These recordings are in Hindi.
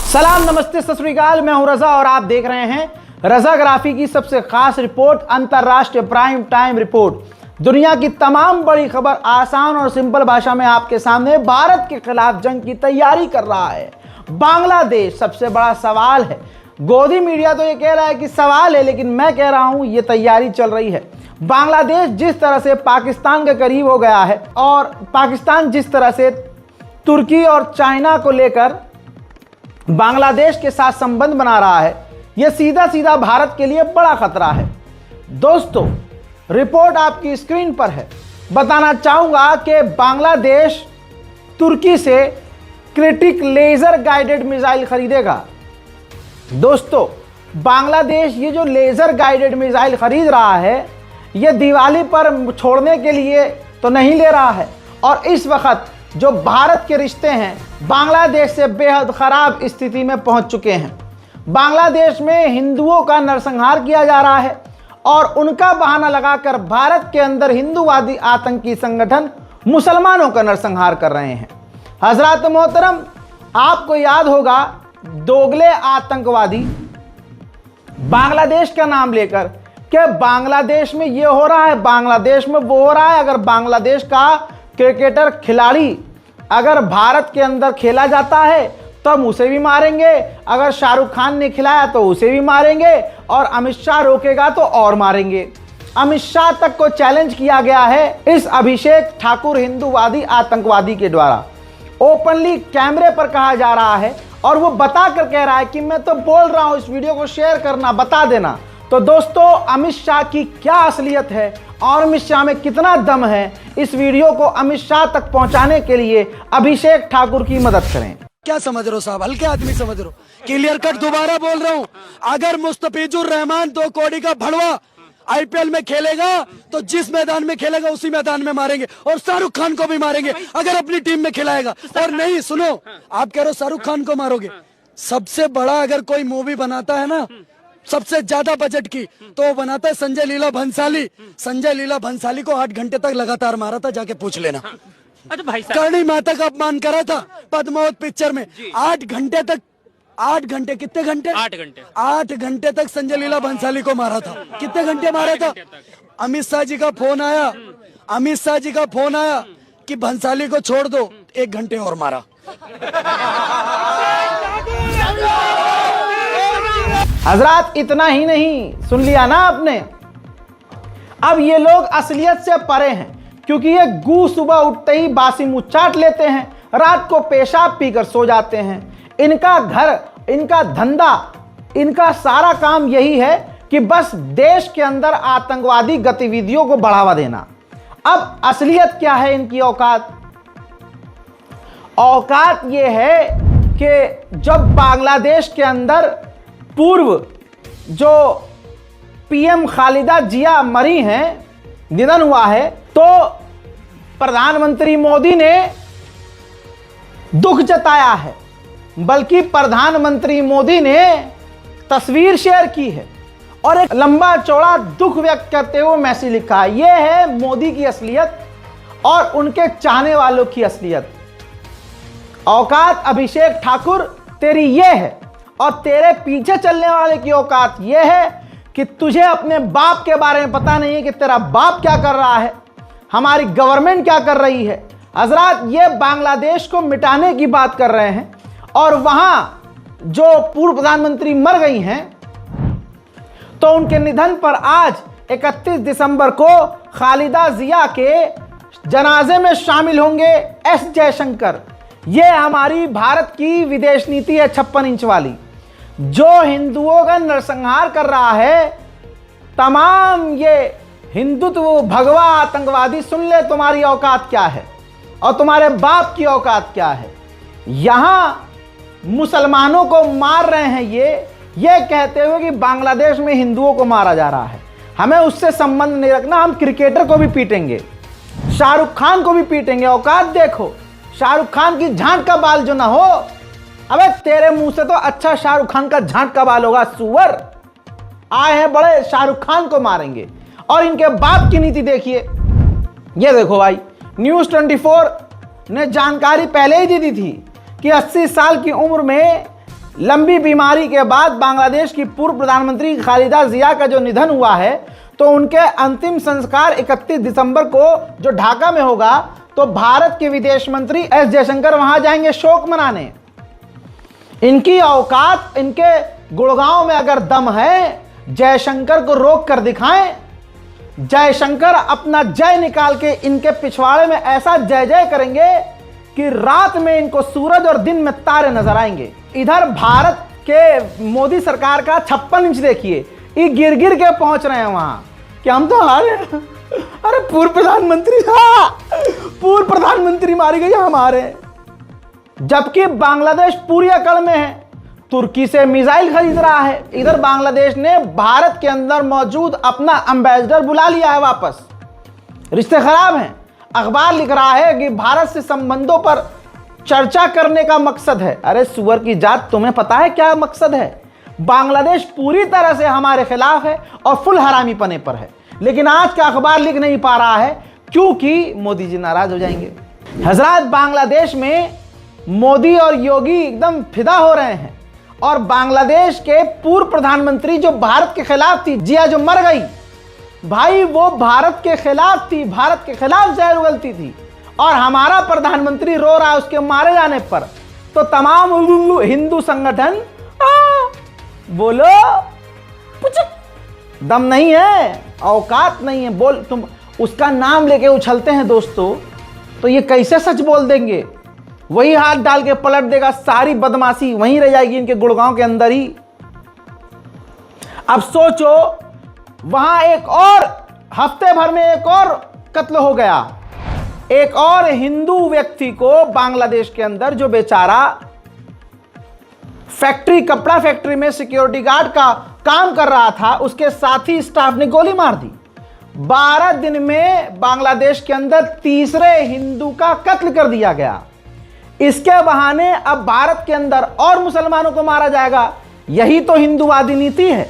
सलाम, नमस्ते, सत श्री अकाल। मैं हूं रजा और आप देख रहे हैं रजाग्राफी की सबसे खास रिपोर्ट, अंतरराष्ट्रीय प्राइम टाइम रिपोर्ट। दुनिया की तमाम बड़ी खबर आसान और सिंपल भाषा में आपके सामने। भारत के खिलाफ जंग की तैयारी कर रहा है बांग्लादेश। सबसे बड़ा सवाल है। गोदी मीडिया तो ये कह रहा है कि सवाल है, लेकिन मैं कह रहा हूं ये तैयारी चल रही है। बांग्लादेश जिस तरह से पाकिस्तान के करीब हो गया है और पाकिस्तान जिस तरह से तुर्की और चाइना को लेकर बांग्लादेश के साथ संबंध बना रहा है, यह सीधा सीधा भारत के लिए बड़ा खतरा है। दोस्तों, रिपोर्ट आपकी स्क्रीन पर है। बताना चाहूंगा कि बांग्लादेश तुर्की से क्रिटिक लेजर गाइडेड मिसाइल खरीदेगा। दोस्तों, बांग्लादेश ये जो लेजर गाइडेड मिसाइल खरीद रहा है, यह दिवाली पर छोड़ने के लिए तो नहीं ले रहा है। और इस वक्त जो भारत के रिश्ते हैं बांग्लादेश से बेहद खराब स्थिति में पहुंच चुके हैं। बांग्लादेश में हिंदुओं का नरसंहार किया जा रहा है और उनका बहाना लगाकर भारत के अंदर हिंदूवादी आतंकी संगठन मुसलमानों का नरसंहार कर रहे हैं। हजरत मोहतरम, आपको याद होगा दोगले आतंकवादी बांग्लादेश का नाम लेकर कि बांग्लादेश में ये हो रहा है, बांग्लादेश में वो हो रहा है। अगर बांग्लादेश का क्रिकेटर खिलाड़ी अगर भारत के अंदर खेला जाता है तो हम उसे भी मारेंगे, अगर शाहरुख खान ने खिलाया तो उसे भी मारेंगे, और अमित शाह रोकेगा तो और मारेंगे। अमित शाह तक को चैलेंज किया गया है इस अभिषेक ठाकुर हिंदूवादी आतंकवादी के द्वारा। ओपनली कैमरे पर कहा जा रहा है और वो बता कर कह रहा है कि मैं तो बोल रहा हूं, इस वीडियो को शेयर करना, बता देना। तो दोस्तों, अमित शाह की क्या असलियत है और अमित शाह में कितना दम है, इस वीडियो को अमित शाह तक पहुंचाने के लिए अभिषेक ठाकुर की मदद करें। क्या समझ रहे हो साहब? हल्के आदमी समझ रहे हो? क्लियर कट दोबारा बोल रहा हूं, अगर मुस्तफिजुर रहमान 2 कौड़ी का भड़वा आईपीएल में खेलेगा तो जिस मैदान में खेलेगा उसी मैदान में मारेंगे, और शाहरुख खान को भी मारेंगे अगर अपनी टीम में खिलाएगा। और नहीं, सुनो, आप कह रहे हो शाहरुख खान को मारोगे। सबसे बड़ा अगर कोई मूवी बनाता है ना, सबसे ज्यादा बजट की, तो वो बनाता है संजय लीला भंसाली। संजय लीला भंसाली को 8 घंटे तक लगातार मारा था, जाके पूछ लेना। अच्छा भाई साहब, करणी माता का अपमान करा था पद्मावत पिक्चर में। 8 घंटे तक, 8 घंटे, कितने घंटे? 8 घंटे तक संजय लीला भंसाली को मारा था। कितने घंटे मारा था? अमित शाह जी का फोन आया, अमित शाह जी का फोन आया कि भंसाली को छोड़ दो, 1 घंटे और मारा। हजरात, इतना ही नहीं, सुन लिया ना आपने। अब ये लोग असलियत से परे हैं, क्योंकि ये गू सुबह उठते ही बासी मुंह चाट लेते हैं, रात को पेशाब पीकर सो जाते हैं। इनका घर, इनका धंधा, इनका सारा काम यही है कि बस देश के अंदर आतंकवादी गतिविधियों को बढ़ावा देना। अब असलियत क्या है इनकी औकात? औकात ये है कि जब बांग्लादेश के अंदर पूर्व जो पीएम खालिदा जिया मरी हैं, निधन हुआ है, तो प्रधानमंत्री मोदी ने दुख जताया है। बल्कि प्रधानमंत्री मोदी ने तस्वीर शेयर की है और एक लंबा चौड़ा दुख व्यक्त करते हुए मैसेज लिखा है। यह है मोदी की असलियत और उनके चाहने वालों की असलियत। औकात अभिषेक ठाकुर तेरी यह है, और तेरे पीछे चलने वाले की औकात यह है कि तुझे अपने बाप के बारे में पता नहीं है कि तेरा बाप क्या कर रहा है, हमारी गवर्नमेंट क्या कर रही है। हजरात, ये बांग्लादेश को मिटाने की बात कर रहे हैं और वहां जो पूर्व प्रधानमंत्री मर गई हैं, तो उनके निधन पर आज 31 दिसंबर को खालिदा जिया के जनाजे में शामिल होंगे एस जयशंकर। ये हमारी भारत की विदेश नीति है 56 इंच वाली, जो हिंदुओं का नरसंहार कर रहा है। तमाम ये हिंदुत्व भगवा आतंकवादी, सुन ले तुम्हारी औकात क्या है और तुम्हारे बाप की औकात क्या है। यहां मुसलमानों को मार रहे हैं ये कहते हुए कि बांग्लादेश में हिंदुओं को मारा जा रहा है। हमें उससे संबंध नहीं रखना। हम क्रिकेटर को भी पीटेंगे, शाहरुख खान को भी पीटेंगे। औकात देखो, शाहरुख खान की झांट का बाल जो ना हो। अबे तेरे मुंह से तो अच्छा शाहरुख खान का झांट का बाल होगा, सुअर। आए हैं बड़े, शाहरुख खान को मारेंगे। और इनके बाप की नीति देखिए। ये देखो भाई, न्यूज़ 24 ने जानकारी पहले ही दी थी कि 80 साल की उम्र में लंबी बीमारी के बाद बांग्लादेश की पूर्व प्रधानमंत्री खालिदा जिया का जो निधन हुआ है, तो उनके अंतिम संस्कार 31 दिसंबर को जो ढाका में होगा, तो भारत के विदेश मंत्री एस जयशंकर वहां जाएंगे शोक मनाने। इनकी औकात, इनके गुड़गांव में अगर दम है, जयशंकर को रोक कर दिखाएं। जयशंकर अपना जय निकाल के इनके पिछवाड़े में ऐसा जय जय करेंगे कि रात में इनको सूरज और दिन में तारे नजर आएंगे। इधर भारत के मोदी सरकार का 56 इंच देखिए, ये गिर गिर के पहुंच रहे हैं वहां कि हम तो हारे। अरे पूर्व प्रधानमंत्री, पूर्व प्रधानमंत्री मारी गई, हम हारे। जबकि बांग्लादेश पूरी अकड़ में है, तुर्की से मिसाइल खरीद रहा है। इधर बांग्लादेश ने भारत के अंदर मौजूद अपना एम्बेसडर बुला लिया है वापस। रिश्ते खराब हैं। अखबार लिख रहा है कि भारत से संबंधों पर चर्चा करने का मकसद है। अरे सुअर की जात, तुम्हें पता है क्या मकसद है? बांग्लादेश पूरी तरह से हमारे खिलाफ है और फुल हरामी पने पर है, लेकिन आज का अखबार लिख नहीं पा रहा है क्योंकि मोदी जी नाराज हो जाएंगे। हजरात, बांग्लादेश में मोदी और योगी एकदम फिदा हो रहे हैं और बांग्लादेश के पूर्व प्रधानमंत्री जो भारत के खिलाफ थी, जिया जो मर गई, भाई वो भारत के खिलाफ थी, भारत के खिलाफ जहर उगलती थी और हमारा प्रधानमंत्री रो रहा है उसके मारे जाने पर। तो तमाम हिंदू संगठन बोलो, दम नहीं है, औकात नहीं है, बोल तुम उसका नाम लेके उछलते हैं दोस्तों, तो ये कैसे सच बोल देंगे? वही हाथ डाल के पलट देगा, सारी बदमाशी वहीं रह जाएगी इनके गुड़गांव के अंदर ही। अब सोचो, वहां एक और हफ्ते भर में एक और कत्ल हो गया। एक और हिंदू व्यक्ति को बांग्लादेश के अंदर, जो बेचारा फैक्ट्री, कपड़ा फैक्ट्री में सिक्योरिटी गार्ड का काम कर रहा था, उसके साथी स्टाफ ने गोली मार दी। 12 दिन में बांग्लादेश के अंदर तीसरे हिंदू का कत्ल कर दिया गया। इसके बहाने अब भारत के अंदर और मुसलमानों को मारा जाएगा। यही तो हिंदूवादी नीति है।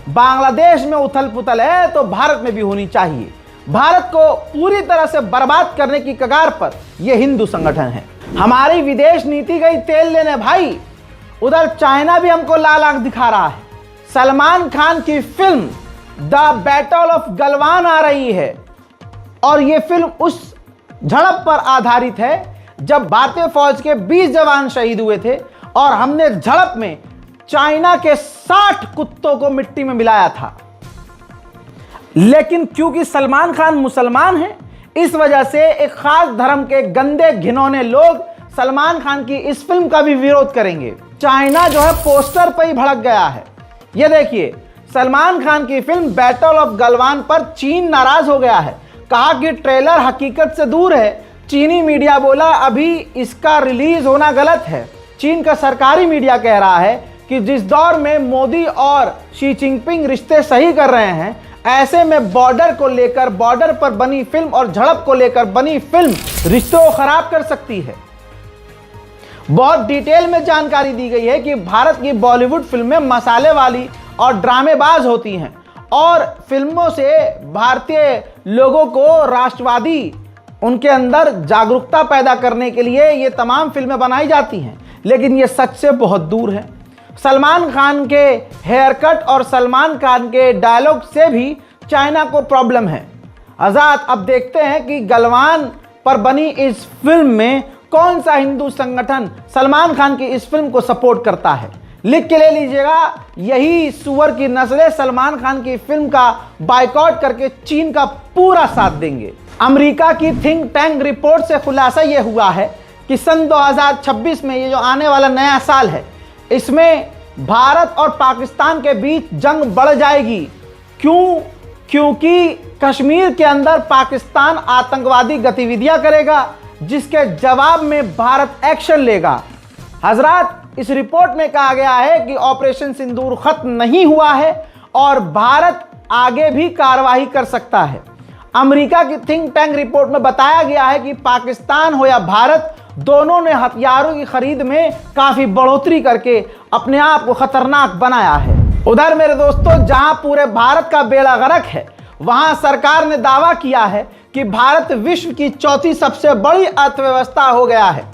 बांग्लादेश में उथल पुथल है तो भारत में भी होनी चाहिए। भारत को पूरी तरह से बर्बाद करने की कगार पर यह हिंदू संगठन है। हमारी विदेश नीति गई तेल लेने भाई। उधर चाइना भी हमको लाल आंख दिखा रहा है। सलमान खान की film the battle of Galwan आ रही है और यह फिल्म उस झड़प पर आधारित है जब भारतीय फौज के 20 जवान शहीद हुए थे और हमने झड़प में चाइना के 60 कुत्तों को मिट्टी में मिलाया था। लेकिन क्योंकि सलमान खान मुसलमान है, इस वजह से एक खास धर्म के गंदे घिनौने लोग सलमान खान की इस फिल्म का भी विरोध करेंगे। चाइना जो है पोस्टर पर ही भड़क गया है। यह देखिए, सलमान खान की फिल्म बैटल ऑफ गलवान पर चीन नाराज हो गया है। कहा कि ट्रेलर हकीकत से दूर है। चीनी मीडिया बोला अभी इसका रिलीज होना गलत है। चीन का सरकारी मीडिया कह रहा है कि जिस दौर में मोदी और शी जिनपिंग रिश्ते सही कर रहे हैं, ऐसे में बॉर्डर को लेकर, बॉर्डर पर बनी फिल्म और झड़प को लेकर बनी फिल्म रिश्तों को खराब कर सकती है। बहुत डिटेल में जानकारी दी गई है कि भारत की बॉलीवुड फिल्में मसाले वाली और ड्रामेबाज होती हैं और फिल्मों से भारतीय लोगों को राष्ट्रवादी, उनके अंदर जागरूकता पैदा करने के लिए ये तमाम फिल्में बनाई जाती हैं। लेकिन ये सच से बहुत दूर है। सलमान खान के हेयर कट और सलमान खान के डायलॉग से भी चाइना को प्रॉब्लम है। आज़ाद, अब देखते हैं कि गलवान पर बनी इस फिल्म में कौन सा हिंदू संगठन सलमान खान की इस फिल्म को सपोर्ट करता है। लिख के ले लीजिएगा, यही सुअर की नस्लें सलमान खान की फिल्म का बायकॉट करके चीन का पूरा साथ देंगे। अमेरिका की थिंक टैंक रिपोर्ट से खुलासा यह हुआ है कि सन 2026 में, ये जो आने वाला नया साल है, इसमें भारत और पाकिस्तान के बीच जंग बढ़ जाएगी। क्यों? क्योंकि कश्मीर के अंदर पाकिस्तान आतंकवादी गतिविधियां करेगा, जिसके जवाब में भारत एक्शन लेगा। हजरात, इस रिपोर्ट में कहा गया है कि ऑपरेशन सिंदूर खत्म नहीं हुआ है और भारत आगे भी कार्रवाई कर सकता है। अमेरिका की थिंक टैंक रिपोर्ट में बताया गया है कि पाकिस्तान हो या भारत, दोनों ने हथियारों की खरीद में काफी बढ़ोतरी करके अपने आप को खतरनाक बनाया है। उधर मेरे दोस्तों, जहां पूरे भारत का बेड़ा गर्क है, वहां सरकार ने दावा किया है कि भारत विश्व की चौथी सबसे बड़ी अर्थव्यवस्था हो गया है।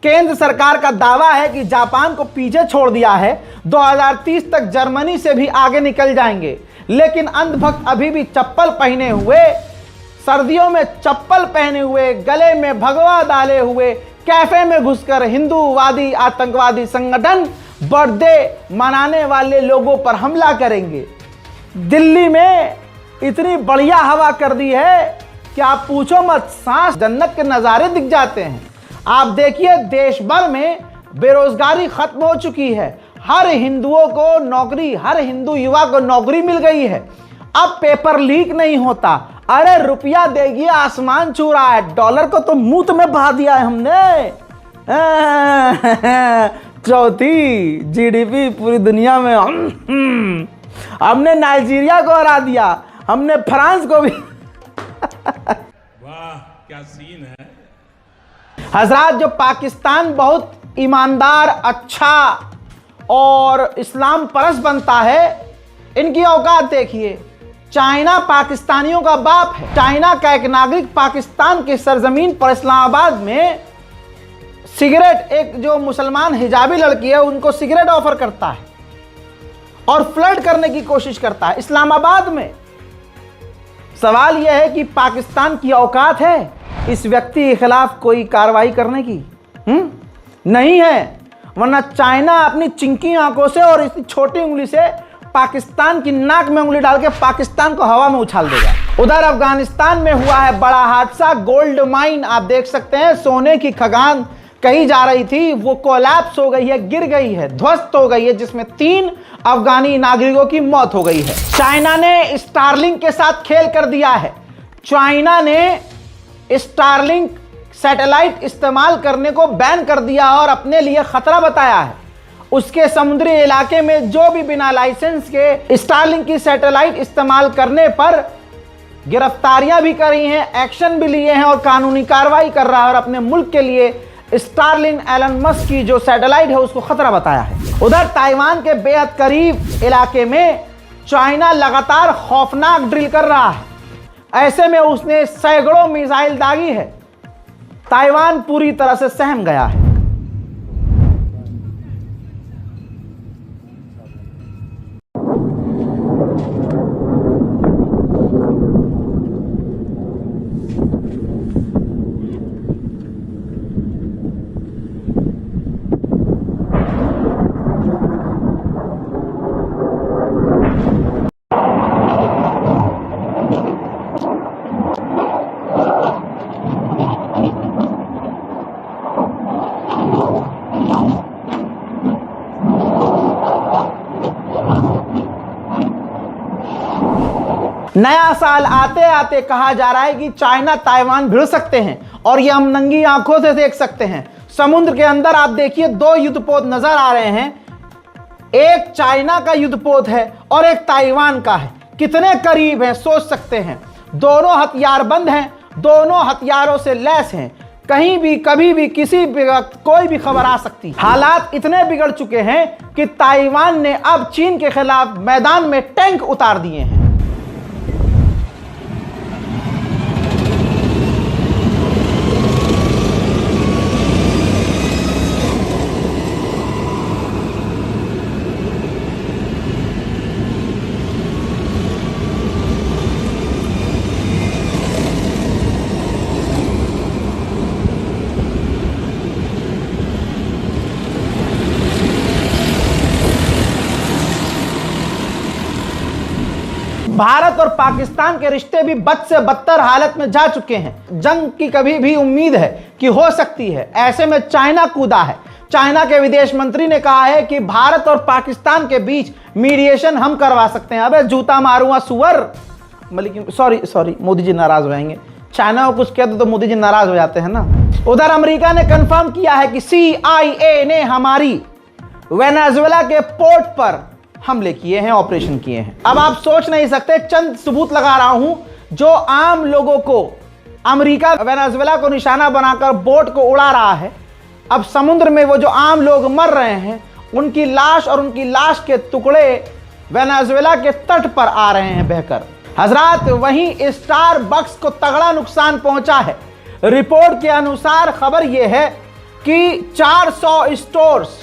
केंद्र सरकार का दावा है कि जापान को पीछे छोड़ दिया है, 2030 तक जर्मनी से भी आगे निकल जाएंगे। लेकिन अंधभक्त अभी भी चप्पल पहने हुए, सर्दियों में चप्पल पहने हुए, गले में भगवा डाले हुए कैफे में घुसकर हिंदूवादी आतंकवादी संगठन बर्थडे मनाने वाले लोगों पर हमला करेंगे। दिल्ली में इतनी बढ़िया हवा कर दी है कि आप पूछो मत, सांस जन्नत के नज़ारे दिख जाते हैं। आप देखिए देश भर में बेरोजगारी खत्म हो चुकी है, हर हिंदुओं को नौकरी, हर हिंदू युवा को नौकरी मिल गई है। अब पेपर लीक नहीं होता। अरे रुपया देगी आसमान छू रहा है, डॉलर को तो मुंह में बहा दिया है हमने। चौथी जीडीपी पूरी दुनिया में हमने नाइजीरिया को हरा दिया, हमने फ्रांस को भी। वाह क्या सीन है। हजरात, जो पाकिस्तान बहुत ईमानदार, अच्छा और इस्लाम परस्त बनता है, इनकी औकात देखिए। चाइना पाकिस्तानियों का बाप है। चाइना का एक नागरिक पाकिस्तान की सरजमीन पर इस्लामाबाद में सिगरेट, एक जो मुसलमान हिजाबी लड़की है उनको सिगरेट ऑफर करता है और फ्लर्ट करने की कोशिश करता है इस्लामाबाद में। सवाल यह है कि पाकिस्तान की औकात है इस व्यक्ति के खिलाफ कोई कार्रवाई करने की? नहीं है, वरना चाइना अपनी चिंकी आंखों से और इतनी छोटी उंगली से पाकिस्तान की नाक में उंगली डाल के पाकिस्तान को हवा में उछाल देगा। उधर अफगानिस्तान में हुआ है बड़ा हादसा। गोल्ड माइन आप देख सकते हैं, सोने की खदान कही जा रही थी, वो कोलैप्स हो गई है, गिर गई है, ध्वस्त हो गई है, जिसमें 3 अफगानी नागरिकों की मौत हो गई है। चाइना ने स्टारलिंक के साथ खेल कर दिया है। चाइना ने स्टारलिंक सैटेलाइट इस्तेमाल करने को बैन कर दिया और अपने लिए खतरा बताया है। उसके समुद्री इलाके में जो भी बिना लाइसेंस के स्टारलिंक की सैटेलाइट इस्तेमाल करने पर गिरफ्तारियां भी करी हैं, एक्शन भी लिए हैं और कानूनी कार्रवाई कर रहा है और अपने मुल्क के लिए स्टारलिंक एलन मस्क की जो सैटेलाइट है उसको खतरा बताया है। उधर ताइवान के बेहद करीब इलाके में चाइना लगातार खौफनाक ड्रिल कर रहा है। ऐसे में उसने सैकड़ों मिसाइल दागी है। ताइवान पूरी तरह से सहम गया है। नया साल आते आते कहा जा रहा है कि चाइना ताइवान भिड़ सकते हैं और ये हम नंगी आंखों से देख सकते हैं। समुद्र के अंदर आप देखिए 2 युद्धपोत नजर आ रहे हैं, एक चाइना का युद्धपोत है और एक ताइवान का है। कितने करीब हैं सोच सकते हैं। दोनों हथियारबंद हैं, दोनों हथियारों से लैस हैं। कहीं भी कभी भी किसी भी वक्त कोई भी खबर आ सकती है। हालात इतने बिगड़ चुके हैं कि ताइवान ने अब चीन के खिलाफ मैदान में टैंक उतार दिए हैं। भारत और पाकिस्तान के रिश्ते भी बद से बदतर हालत में जा चुके हैं। जंग की कभी भी उम्मीद है कि हो सकती है। ऐसे में चाइना कूदा है। चाइना के विदेश मंत्री ने कहा है कि भारत और पाकिस्तान के बीच मीडिएशन हम करवा सकते हैं। अबे जूता मारूंगा सुअर। लेकिन सॉरी मोदी जी नाराज हो जाएंगे। चाइना को कुछ कहते तो मोदी जी नाराज हो जाते हैं ना। उधर अमेरिका ने कंफर्म किया है कि CIA ने हमारी वेनेजुएला के पोर्ट पर हमले किए हैं, ऑपरेशन किए हैं। अब आप सोच नहीं सकते, चंद सबूत लगा रहा हूं जो आम लोगों को, अमेरिका वेनेजुएला को निशाना बनाकर बोट को उड़ा रहा है। अब समुद्र में वो जो आम लोग मर रहे हैं, उनकी लाश और उनकी लाश के टुकड़े वेनेजुएला के तट पर आ रहे हैं बहकर। हजरात, वहीं स्टारबक्स को तगड़ा नुकसान पहुंचा है। रिपोर्ट के अनुसार खबर यह है कि 400 स्टोर्स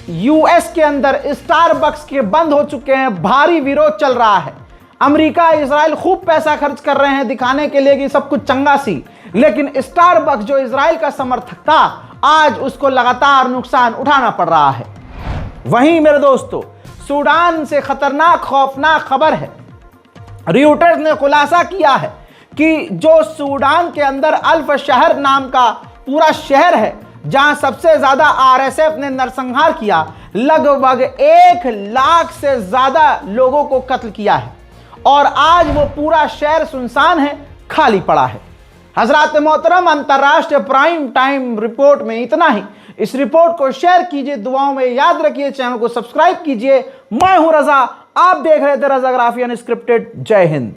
यूएस के अंदर स्टारबक्स के बंद हो चुके हैं, भारी विरोध चल रहा है। अमेरिका इजराइल खूब पैसा खर्च कर रहे हैं दिखाने के लिए कि सब कुछ चंगा सी, लेकिन स्टारबक्स जो इजराइल का समर्थक था, आज उसको लगातार नुकसान उठाना पड़ रहा है। वहीं मेरे दोस्तों, सूडान से खतरनाक खौफनाक खबर है। रॉयटर्स ने खुलासा किया है कि जो सूडान के अंदर अल्फ शहर नाम का पूरा शहर है, जहां सबसे ज्यादा आरएसएफ ने नरसंहार किया, लगभग 1 लाख से ज्यादा लोगों को कत्ल किया है और आज वो पूरा शहर सुनसान है, खाली पड़ा है। हजरात मोहतरम, अंतर्राष्ट्रीय प्राइम टाइम रिपोर्ट में इतना ही। इस रिपोर्ट को शेयर कीजिए, दुआओं में याद रखिए, चैनल को सब्सक्राइब कीजिए। मैं हूं रजा, आप देख रहे थे रजाग्राफी अनस्क्रिप्टेड। जय हिंद।